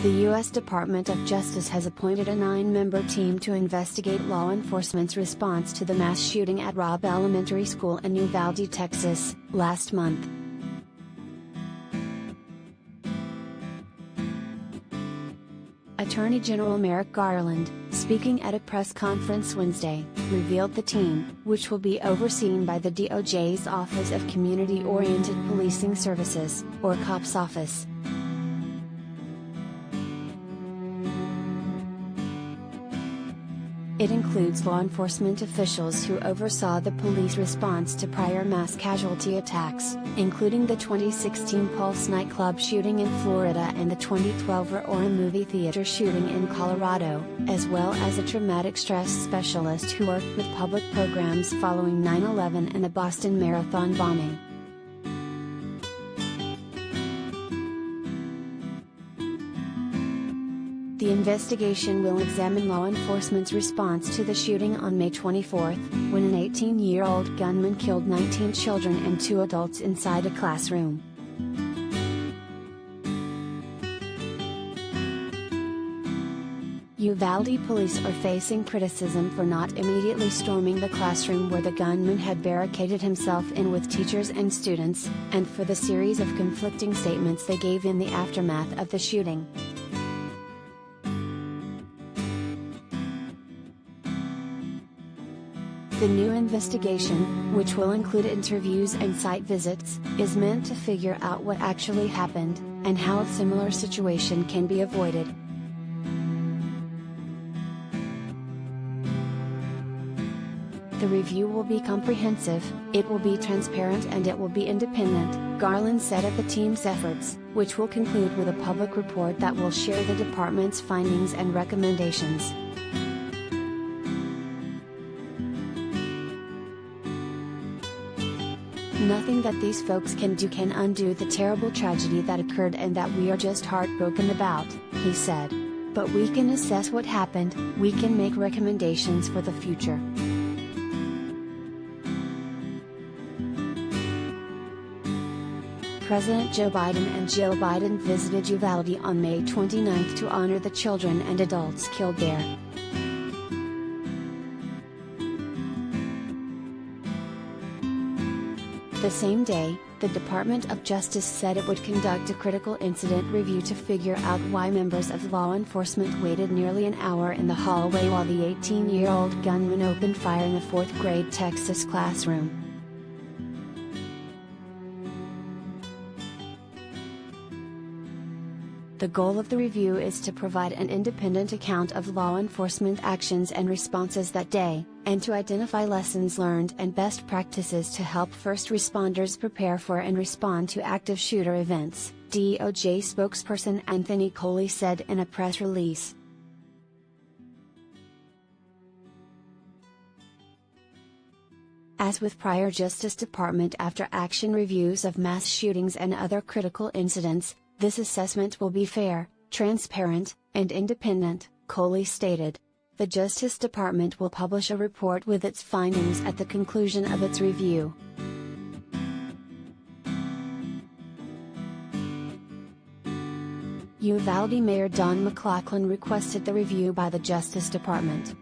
The U.S. Department of Justice has appointed a 9-member team to investigate law enforcement's response to the mass shooting at Robb Elementary School in Uvalde, Texas, last month. Attorney General Merrick Garland, speaking at a press conference Wednesday, revealed the team, which will be overseen by the DOJ's Office of Community-Oriented Policing Services, or COPS office. It includes law enforcement officials who oversaw the police response to prior mass casualty attacks, including the 2016 Pulse nightclub shooting in Florida and the 2012 Aurora movie theater shooting in Colorado, as well as a traumatic stress specialist who worked with public programs following 9/11 and the Boston Marathon bombing. The investigation will examine law enforcement's response to the shooting on May 24, when an 18-year-old gunman killed 19 children and 2 adults inside a classroom. Uvalde police are facing criticism for not immediately storming the classroom where the gunman had barricaded himself in with teachers and students, and for the series of conflicting statements they gave in the aftermath of the shooting. The new investigation, which will include interviews and site visits, is meant to figure out what actually happened, and how a similar situation can be avoided. The review will be comprehensive, it will be transparent, and it will be independent, Garland said of the team's efforts, which will conclude with a public report that will share the department's findings and recommendations. Nothing that these folks can do can undo the terrible tragedy that occurred and that we are just heartbroken about, he said. But we can assess what happened, we can make recommendations for the future. President Joe Biden and Jill Biden visited Uvalde on May 29 to honor the children and adults killed there. The same day, the Department of Justice said it would conduct a critical incident review to figure out why members of law enforcement waited nearly an hour in the hallway while the 18-year-old gunman opened fire in a 4th-grade Texas classroom. The goal of the review is to provide an independent account of law enforcement actions and responses that day, and to identify lessons learned and best practices to help first responders prepare for and respond to active shooter events, DOJ spokesperson Anthony Coley said in a press release. As with prior Justice Department after-action reviews of mass shootings and other critical incidents, this assessment will be fair, transparent, and independent, Coley stated. The Justice Department will publish a report with its findings at the conclusion of its review. Uvalde Mayor Don McLaughlin requested the review by the Justice Department.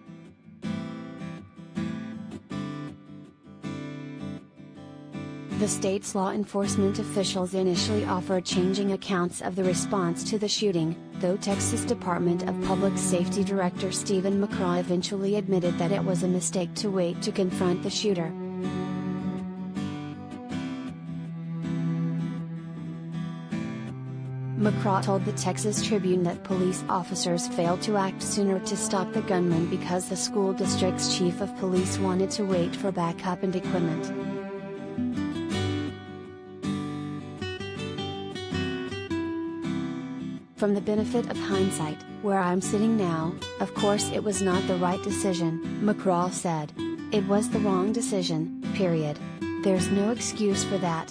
The state's law enforcement officials initially offered changing accounts of the response to the shooting, though Texas Department of Public Safety Director Stephen McCraw eventually admitted that it was a mistake to wait to confront the shooter. McCraw told the Texas Tribune that police officers failed to act sooner to stop the gunman because the school district's chief of police wanted to wait for backup and equipment. From the benefit of hindsight, where I'm sitting now, of course it was not the right decision, McCraw said. It was the wrong decision, period. There's no excuse for that.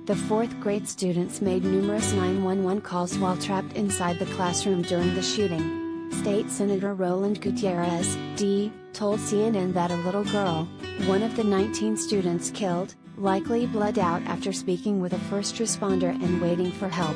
The 4th grade students made numerous 911 calls while trapped inside the classroom during the shooting. State Senator Roland Gutierrez, D., told CNN that a little girl, one of the 19 students killed, likely bled out after speaking with a first responder and waiting for help.